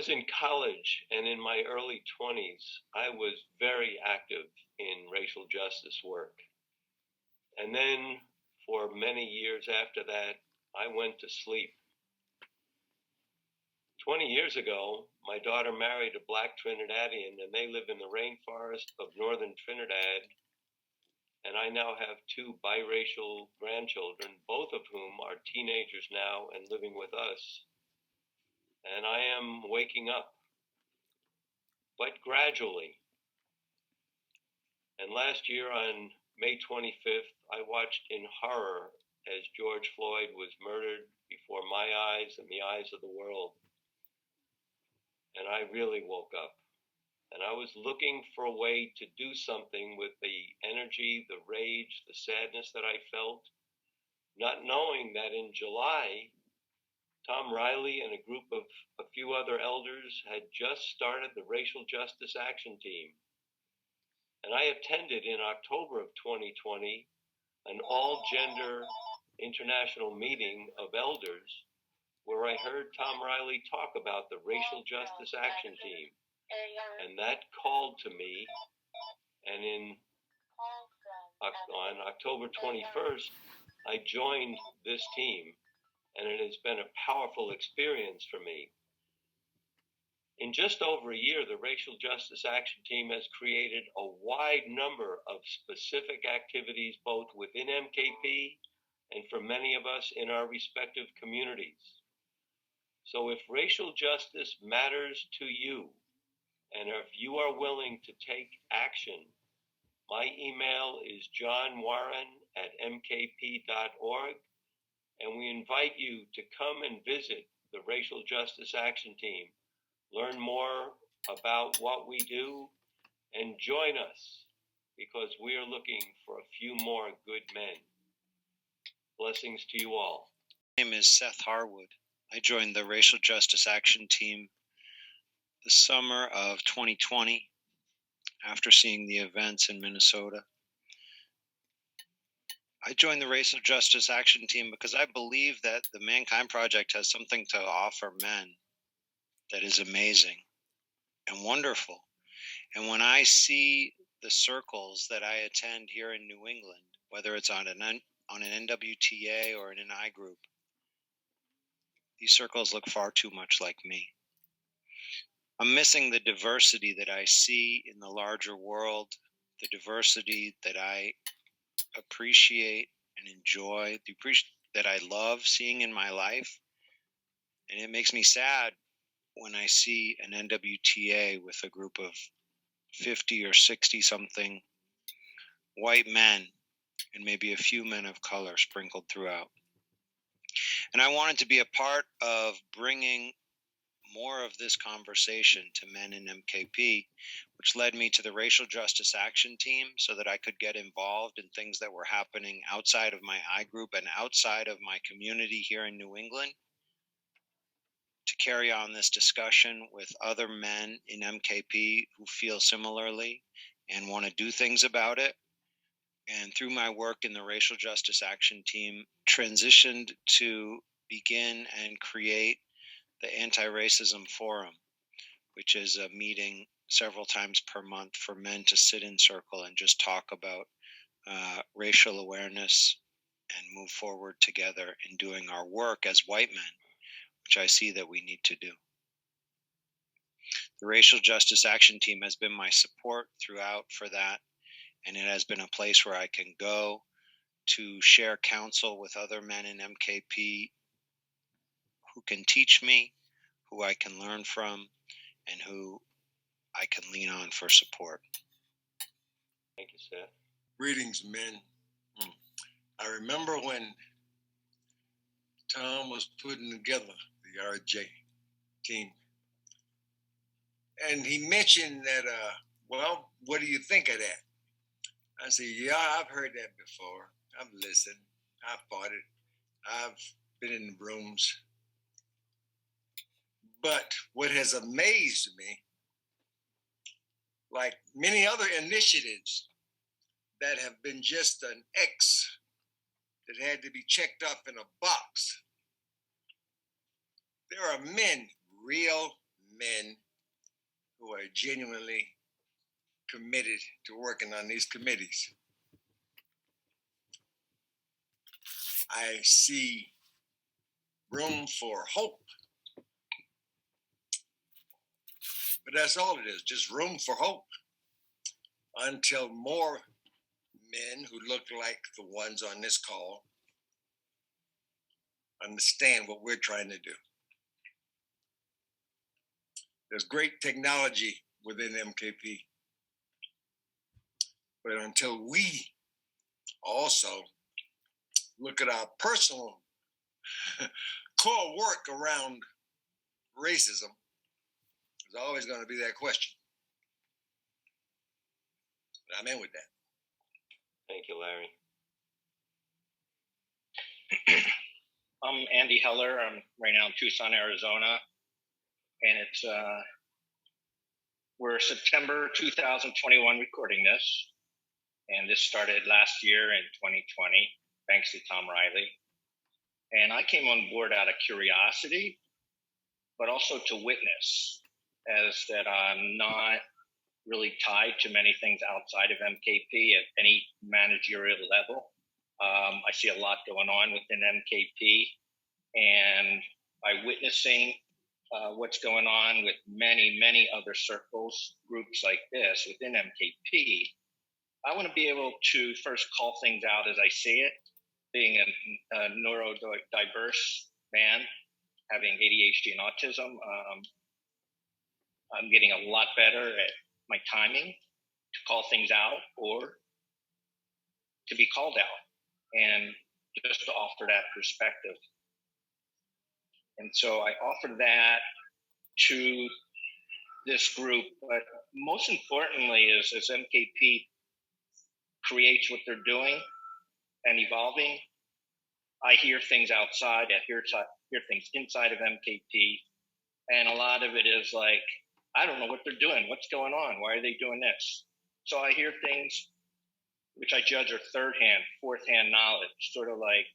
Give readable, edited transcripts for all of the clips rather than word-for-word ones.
was in college and in my early 20s, I was very active in racial justice work. And then for many years after that, I went to sleep. 20 years ago, my daughter married a Black Trinidadian, and they live in the rainforest of northern Trinidad. And I now have two biracial grandchildren, both of whom are teenagers now and living with us. And I am waking up, but gradually. And last year on May 25th, I watched in horror as George Floyd was murdered before my eyes and the eyes of the world. And I really woke up. And I was looking for a way to do something with the energy, the rage, the sadness that I felt, not knowing that in July, Tom Riley and a group of a few other elders had just started the Racial Justice Action Team. And I attended in October of 2020 an all-gender international meeting of elders where I heard Tom Riley talk about the Racial Justice Action Team. And that called to me, and on October 21st, I joined this team, and it has been a powerful experience for me. In just over a year, the Racial Justice Action Team has created a wide number of specific activities, both within MKP and for many of us in our respective communities. So if racial justice matters to you, and if you are willing to take action, my email is johnwarren@mkp.org, and we invite you to come and visit the Racial Justice Action Team, learn more about what we do, and join us, because we are looking for a few more good men. Blessings to you all. My name is Seth Harwood. I joined the Racial Justice Action Team the summer of 2020 after seeing the events in Minnesota. I joined the Racial Justice Action Team because I believe that the Mankind Project has something to offer men that is amazing and wonderful. And when I see the circles that I attend here in New England, whether it's on an NWTA or in an I group, these circles look far too much like me. I'm missing the diversity that I see in the larger world, the diversity that I appreciate and enjoy, that I love seeing in my life. And it makes me sad when I see an NWTA with a group of 50 or 60 something white men and maybe a few men of color sprinkled throughout. And I wanted to be a part of bringing more of this conversation to men in MKP, which led me to the Racial Justice Action Team so that I could get involved in things that were happening outside of my I group and outside of my community here in New England, to carry on this discussion with other men in MKP who feel similarly and want to do things about it. And through my work in the Racial Justice Action Team, transitioned to begin and create the Anti-Racism Forum, which is a meeting several times per month for men to sit in circle and just talk about racial awareness and move forward together in doing our work as white men, which I see that we need to do. The Racial Justice Action Team has been my support throughout for that, and it has been a place where I can go to share counsel with other men in MKP who can teach me, who I can learn from, and who I can lean on for support. Thank you, Seth. Greetings, men. I remember when Tom was putting together the RJ team, and he mentioned that, well, what do you think of that? I said, yeah, I've heard that before. I've listened. I've fought it. I've been in the rooms. But what has amazed me, like many other initiatives that have been just an X that had to be checked off in a box, there are men, real men who are genuinely committed to working on these committees. I see room for hope. But that's all it is, just room for hope until more men who look like the ones on this call understand what we're trying to do. There's great technology within MKP, but until we also look at our personal core work around racism, there's always going to be that question. But I'm in with that. Thank you, Larry. I'm Andy Heller. I'm right now in Tucson, Arizona, and it's we're September 2021 recording this, and this started last year in 2020, thanks to Tom Riley. And I came on board out of curiosity, but also to witness, as that I'm not really tied to many things outside of MKP at any managerial level. I see a lot going on within MKP, and by witnessing what's going on with many, many other circles, groups like this within MKP, I want to be able to first call things out as I see it. Being a neurodiverse man, having ADHD and autism, I'm getting a lot better at my timing to call things out or to be called out, and just to offer that perspective. And so I offer that to this group, but most importantly is as MKP creates what they're doing and evolving, I hear things outside, I hear things inside of MKP, and a lot of it is like, I don't know what they're doing, what's going on, why are they doing this? So I hear things which I judge are third-hand, fourth-hand knowledge, sort of like,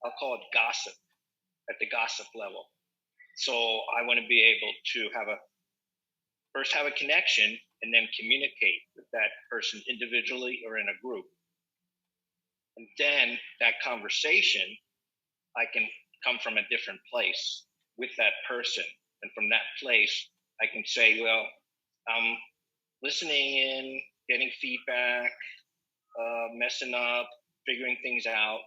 I'll call it gossip, at the gossip level. So I want to be able to first have a connection and then communicate with that person individually or in a group. And then that conversation, I can come from a different place with that person. And from that place, I can say, well, I'm listening in, getting feedback, messing up, figuring things out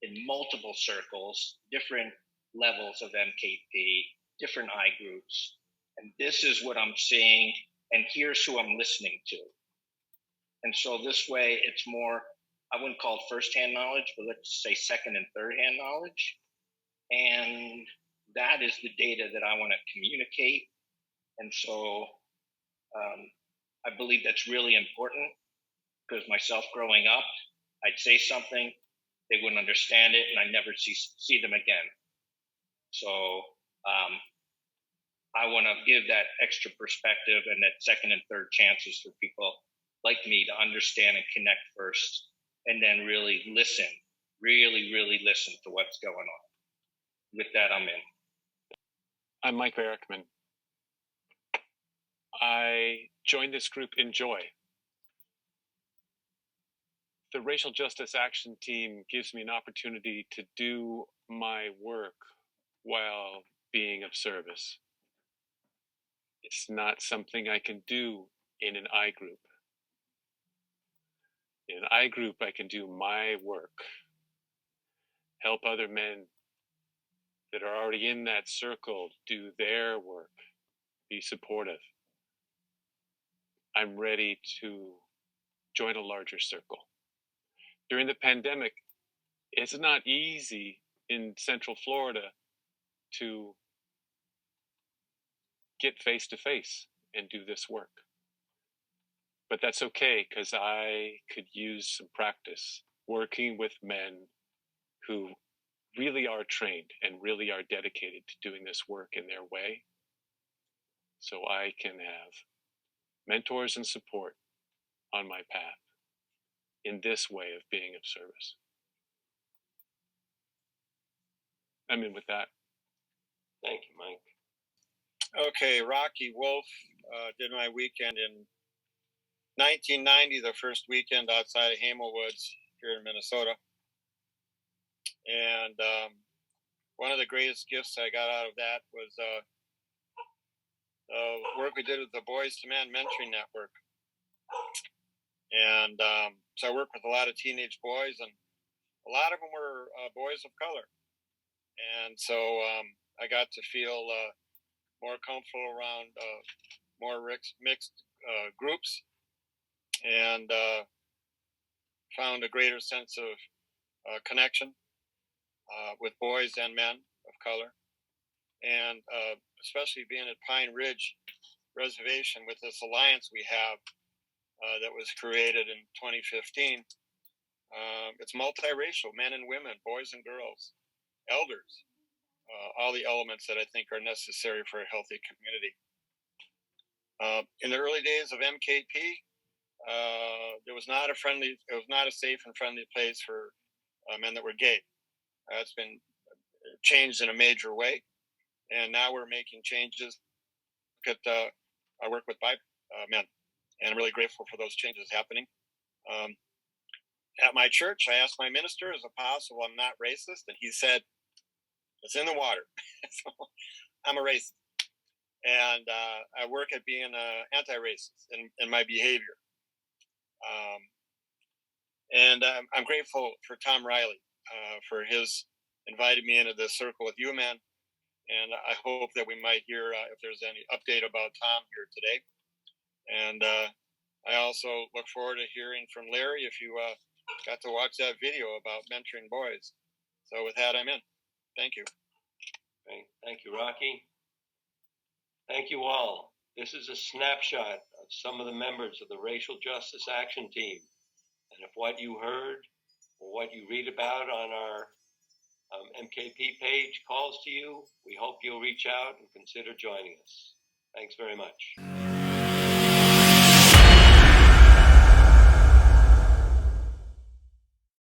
in multiple circles, different levels of MKP, different I groups. And this is what I'm seeing, and here's who I'm listening to. And so this way, it's more, I wouldn't call it first-hand knowledge, but let's say second and third-hand knowledge. And that is the data that I want to communicate. And so I believe that's really important, because myself growing up, I'd say something, they wouldn't understand it, and I'd never see them again. So I want to give that extra perspective and that second and third chances for people like me to understand and connect first, and then really listen, really, really listen to what's going on. With that, I'm in. I'm Mike Barickman. I joined this group in joy. The Racial Justice Action Team gives me an opportunity to do my work while being of service. It's not something I can do in an I group. In an I group, I can do my work, help other men that are already in that circle do their work, be supportive. I'm ready to join a larger circle. During the pandemic, it's not easy in Central Florida to get face to face and do this work. But that's okay, because I could use some practice working with men who really are trained and really are dedicated to doing this work in their way. So I can have mentors and support on my path in this way of being of service. I'm in with that. Thank you, Mike. Okay, Rocky Wolf did my weekend in 1990, the first weekend outside of Hamel Woods here in Minnesota. And one of the greatest gifts I got out of that was work we did with the Boys to Men Mentoring Network. And so I worked with a lot of teenage boys, and a lot of them were boys of color. And so I got to feel more comfortable around more mixed groups, and found a greater sense of connection with boys and men of color. And especially being at Pine Ridge Reservation with this alliance we have that was created in 2015. It's multiracial, men and women, boys and girls, elders, all the elements that I think are necessary for a healthy community. In the early days of MKP, it was not a safe and friendly place for men that were gay. It's been changed in a major way, and now we're making changes. I work with bi men, and I'm really grateful for those changes happening. At my church, I asked my minister, is it possible I'm not racist? And he said, it's in the water. So I'm a racist. And I work at being anti-racist in my behavior. And I'm grateful for Tom Riley for his inviting me into this circle with you, man. And I hope that we might hear if there's any update about Tom here today. And I also look forward to hearing from Larry if you got to watch that video about mentoring boys. So with that, I'm in. Thank you. Thank you, Rocky. Thank you all. This is a snapshot of some of the members of the Racial Justice Action Team. And if what you heard or what you read about on our MKP page calls to you, we hope you'll reach out and consider joining us. Thanks very much.